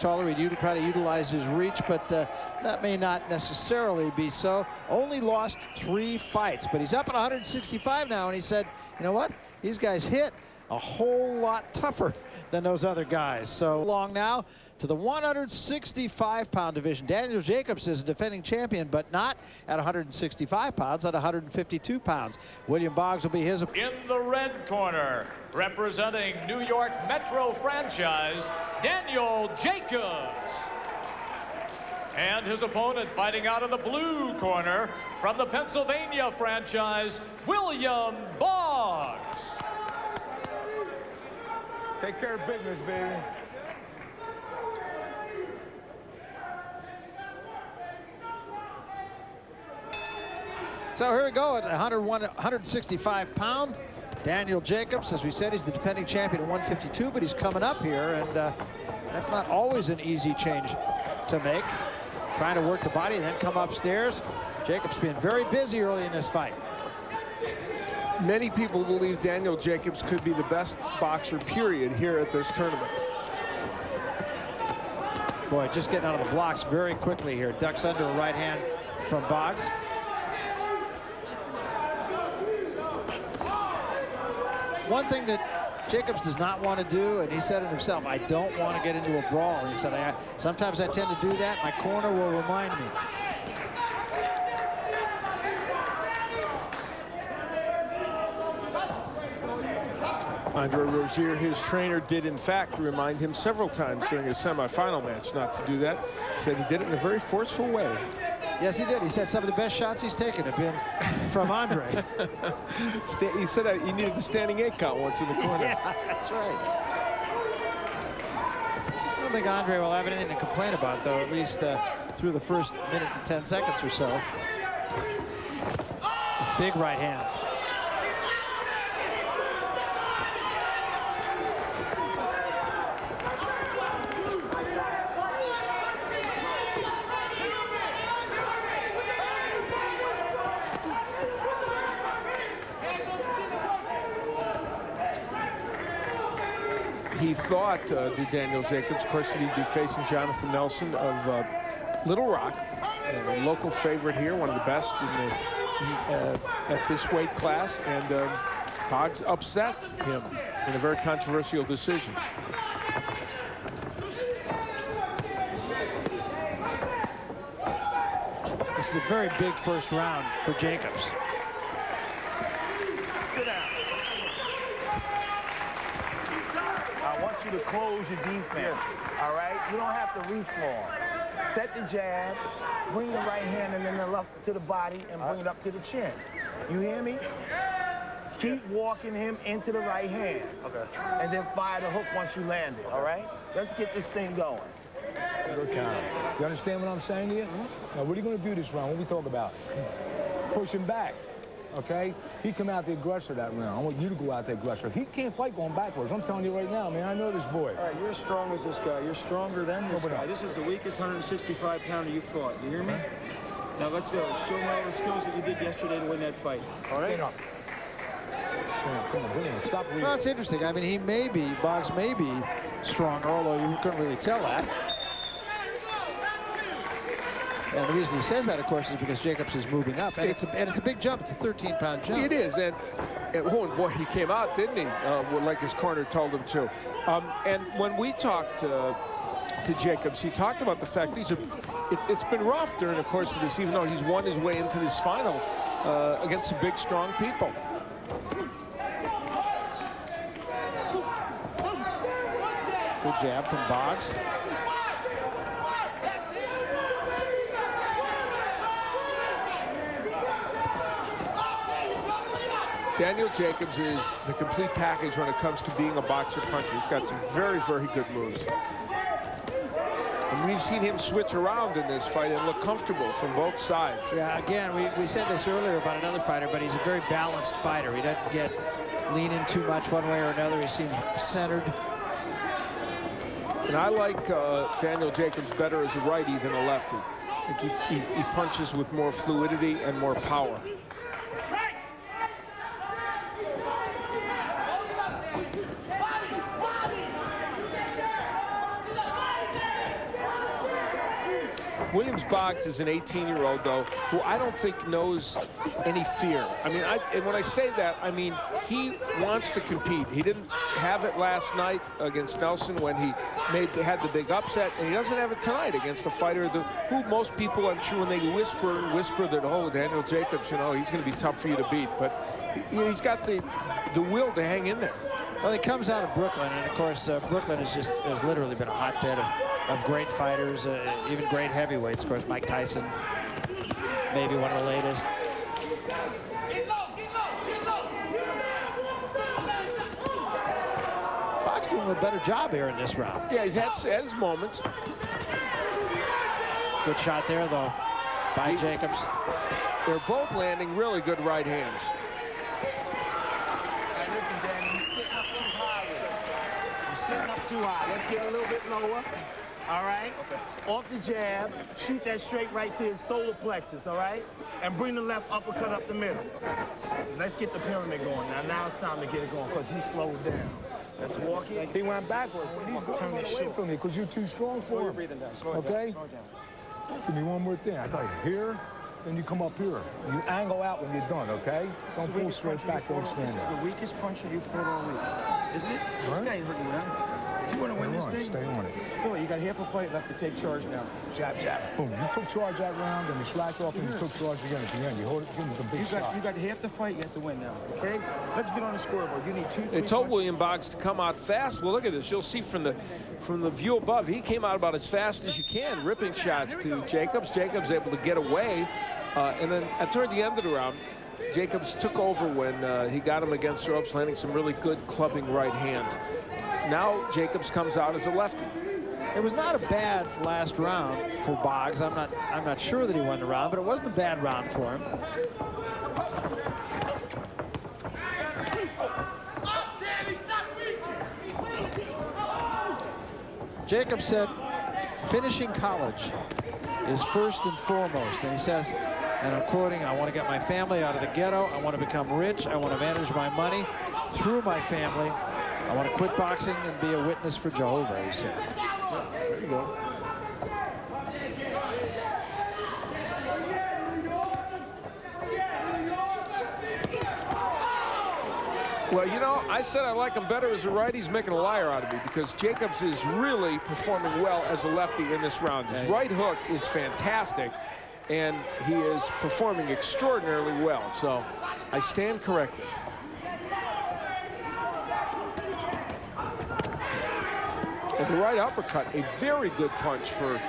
taller, he'd try to utilize his reach, but that may not necessarily be so. Only lost 3 fights, but he's up at 165 now, and he said, you know what? These guys hit a whole lot tougher than those other guys. So long now to the 165-pound division. Daniel Jacobs is a defending champion, but not at 165 pounds, at 152 pounds. William Boggs will be his. In the red corner, representing New York Metro franchise, Daniel Jacobs. And his opponent fighting out of the blue corner from the Pennsylvania franchise, William Boggs. Take care of business, baby. So here we go at 165 pound. Daniel Jacobs, as we said, he's the defending champion at 152, but he's coming up here, and that's not always an easy change to make. Trying to work the body, then come upstairs. Jacobs being very busy early in this fight. Many people believe Daniel Jacobs could be the best boxer, period, here at this tournament. Boy, just getting out of the blocks very quickly here. Ducks under a right hand from Boggs. One thing that Jacobs does not want to do, and he said it himself, I don't want to get into a brawl. He said, sometimes I tend to do that. My corner will remind me. Andre Rozier, his trainer, did in fact remind him several times during his semifinal match not to do that. Said he did it in a very forceful way. Yes, he did. He said some of the best shots he's taken have been from Andre. He said he needed the standing 8 count once in the corner. Yeah, that's right. I don't think Andre will have anything to complain about, though, at least through the first minute and 10 seconds or so. Big right hand. He thought, Daniel Jacobs, of course, that he'd be facing Jonathan Nelson of Little Rock, a local favorite here, one of the best in the, at this weight class, and Boggs upset him in a very controversial decision. This is a very big first round for Jacobs. I want you to close your defense, all right? You don't have to reach for him. Set the jab, bring the right hand and then the left to the body and bring it up to the chin. You hear me? Keep walking him into the right hand. Okay. And then fire the hook once you land it, all right? Let's get this thing going. Good count. You understand what I'm saying to you? Now, what are you going to do this round? What we talk about? Push him back. Okay? He come out the aggressor that round. I want you to go out the aggressor. He can't fight going backwards. I'm telling you right now, man. I know this boy. All right, you're as strong as this guy. You're stronger than this guy. This is the weakest 165-pounder you fought. You hear me? Now let's go. Show me all the skills that you did yesterday to win that fight. All right? Stand up. Come on, bring him. Stop reading. Well, it's interesting. I mean, Boggs may be stronger, although you couldn't really tell that. And the reason he says that, of course, is because Jacobs is moving up. And it's a big jump. It's a 13-pound jump. It is. And oh, boy, he came out, didn't he? Like his corner told him to. And when we talked to Jacobs, he talked about the fact it's been rough during the course of this, even though he's won his way into this final against some big, strong people. Good jab from Boggs. Daniel Jacobs is the complete package when it comes to being a boxer puncher. He's got some very, very good moves. And we've seen him switch around in this fight and look comfortable from both sides. Yeah, again, we said this earlier about another fighter, but he's a very balanced fighter. He doesn't get leaning too much one way or another. He seems centered. And I like Daniel Jacobs better as a righty than a lefty. I think he punches with more fluidity and more power. Williams Boggs is an 18-year-old, though, who I don't think knows any fear. I mean, and when I say that, I mean he wants to compete. He didn't have it last night against Nelson when he had the big upset, and he doesn't have it tonight against a fighter who most people, I'm sure, when they whisper that, oh, Daniel Jacobs, you know, he's going to be tough for you to beat. But he's got the will to hang in there. Well, he comes out of Brooklyn, and of course, Brooklyn has literally been a hotbed of great fighters, even great heavyweights. Of course, Mike Tyson, maybe one of the latest. Boggs doing a better job here in this round. Yeah, he's had his moments. Good shot there, though, by Jacobs. They're both landing really good right hands. Too high. Let's get a little bit lower. All right? Okay. Off the jab, shoot that straight right to his solar plexus, all right? And bring the left uppercut up the middle. Let's get the pyramid going. Now it's time to get it going because he slowed down. Let's walk it. He went backwards. He's going away from me because you're too strong for him. Breathing down. Slow okay? Down. Slow down. Give me one more thing. I tell you, here, then you come up here. You angle out when you're done, okay? Don't pull straight back, don't stand This is there. the weakest puncher you fought all week, isn't it? This guy ain't hurting you now. You want to win this thing? Stay on it. Boy, you got half a fight left to take charge now. Jab, jab, boom. You took charge that round, and you slacked off, and you took charge again at the end. You hold it, give him some big shot. You got half the fight you have to win now, okay? Let's get on the scoreboard. You need 2-3 They told punches. William Boggs to come out fast. Well, look at this. You'll see from the view above, he came out about as fast as you can, ripping shots to Jacobs. Jacobs able to get away. And then toward the end of the round, Jacobs took over when he got him against the ropes, landing some really good clubbing right hands. Now Jacobs comes out as a lefty. It was not a bad last round for Boggs. I'm not sure that he won the round, but it wasn't a bad round for him. Jacobs said finishing college is first and foremost, and he says, and I'm quoting, I want to get my family out of the ghetto. I want to become rich. I want to manage my money through my family. I want to quit boxing and be a witness for Jehovah, he said. There you go. Well, you know, I said I like him better as a righty. He's making a liar out of me because Jacobs is really performing well as a lefty in this round. His right hook is fantastic, and he is performing extraordinarily well. So I stand corrected. And the right uppercut, a very good punch for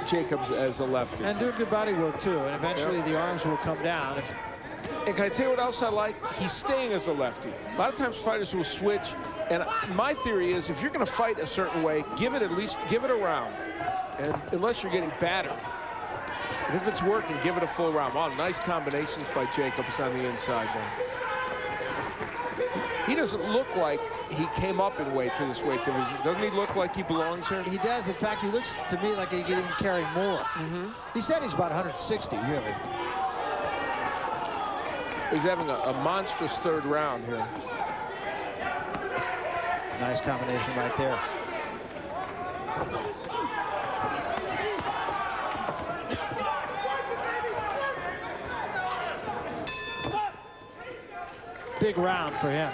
Jacobs as a lefty. And doing good body work, too. And eventually the arms will come down. And can I tell you what else I like? He's staying as a lefty. A lot of times fighters will switch. And my theory is if you're going to fight a certain way, give it a round. And unless you're getting battered. And if it's working, give it a full round. Wow, nice combinations by Jacobs on the inside there. He doesn't look like he came up in weight to this weight division. Doesn't he look like he belongs here? He does. In fact, he looks to me like he could even carry more. He said he's about 160, really. He's having a monstrous third round here. Nice combination right there. Big round for him.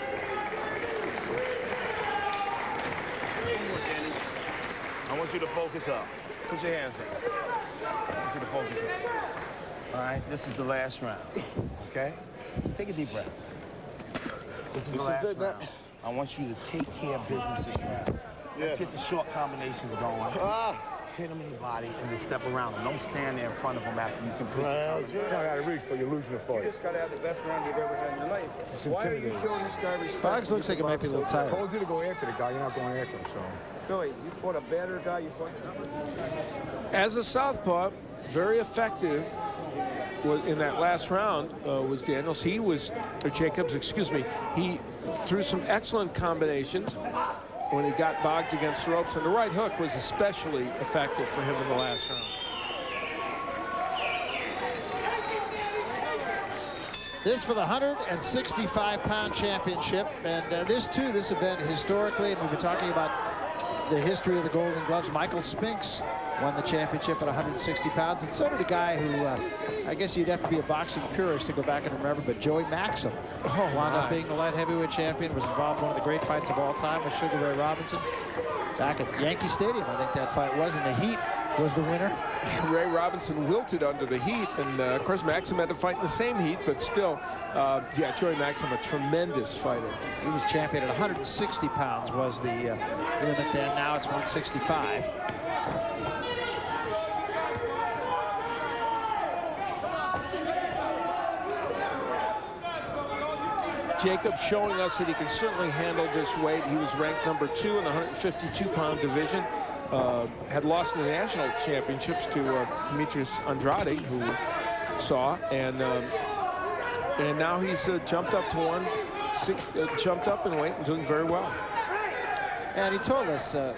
I want you to focus up. Put your hands up. I want you to focus up. All right, this is the last round, okay? Take a deep breath. This is the last round. I want you to take care of business this round. Let's get the short combinations going. Hit him in the body and then step around him. Don't stand there in front of him after you complete the You're not out of reach, but you're losing the fight. You just got to have the best round you've ever had in your life. Why are you showing this guy respect? Boggs looks like he might be a little I tired. told you to go after the guy. You're not going after him, so. Billy, you fought a better guy. You fought. As a southpaw, very effective in that last round was Daniels. Jacobs, excuse me. He threw some excellent combinations when he got Boggs against the ropes, and the right hook was especially effective for him in the last round. This for the 165-pound championship, and this event historically, and we've been talking about the history of the Golden Gloves. Michael Spinks won the championship at 160 pounds, and so did a guy who I guess you'd have to be a boxing purist to go back and remember, but Joey Maxim wound up being the light heavyweight champion, was involved in one of the great fights of all time with Sugar Ray Robinson back at Yankee Stadium. I think that fight was, and the Heat was the winner. Ray Robinson wilted under the heat, and of course Maxim had to fight in the same heat, but still, yeah, Joey Maxim, a tremendous fighter. He was champion at 160 pounds was the limit then. Now it's 165. Jacob showing us that he can certainly handle this weight. He was ranked #2 in the 152-pound division. Had lost in the national championships to Demetrius Andrade, who saw, and now he's jumped up to jumped up in weight and doing very well. And he told us that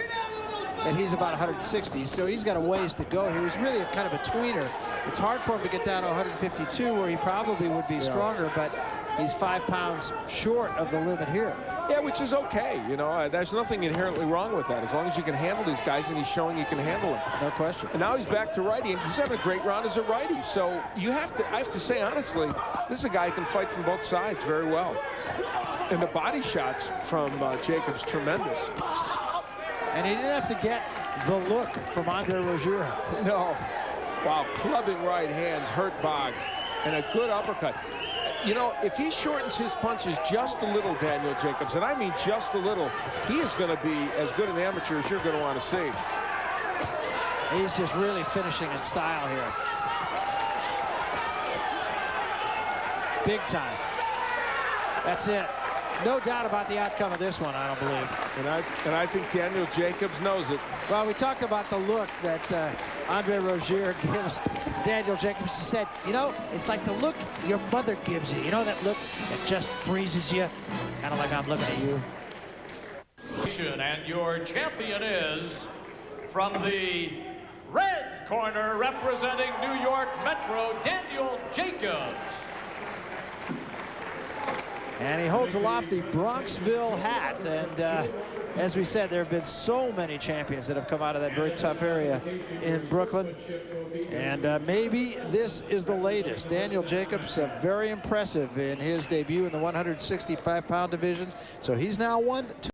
he's about 160, so he's got a ways to go. He was really a kind of a tweener. It's hard for him to get down to 152, where he probably would be stronger, but he's 5 pounds short of the limit here. Yeah, which is okay. You know, there's nothing inherently wrong with that, as long as you can handle these guys, and he's showing you can handle them. No question. And now he's back to righty, and he's having a great round as a righty. So I have to say, honestly, this is a guy who can fight from both sides very well. And the body shots from Jacobs, tremendous. And he didn't have to get the look from Andre Rozier. No. Wow, clubbing right hands hurt Boggs, and a good uppercut. You know, if he shortens his punches just a little, Daniel Jacobs, and I mean just a little, he is going to be as good an amateur as you're going to want to see. He's just really finishing in style here. Big time. That's it. No doubt about the outcome of this one, I don't believe. And I think Daniel Jacobs knows it. Well, we talked about the look that Andre Rozier gives Daniel Jacobs. He said, you know, it's like the look your mother gives you. You know, that look that just freezes you? Kind of like I'm looking at you. And your champion is from the red corner, representing New York Metro, Daniel Jacobs. And he holds aloft the Bronxville hat. And as we said, there have been so many champions that have come out of that very tough area in Brooklyn. And maybe this is the latest. Daniel Jacobs, very impressive in his debut in the 165-pound division. So he's now 1-2.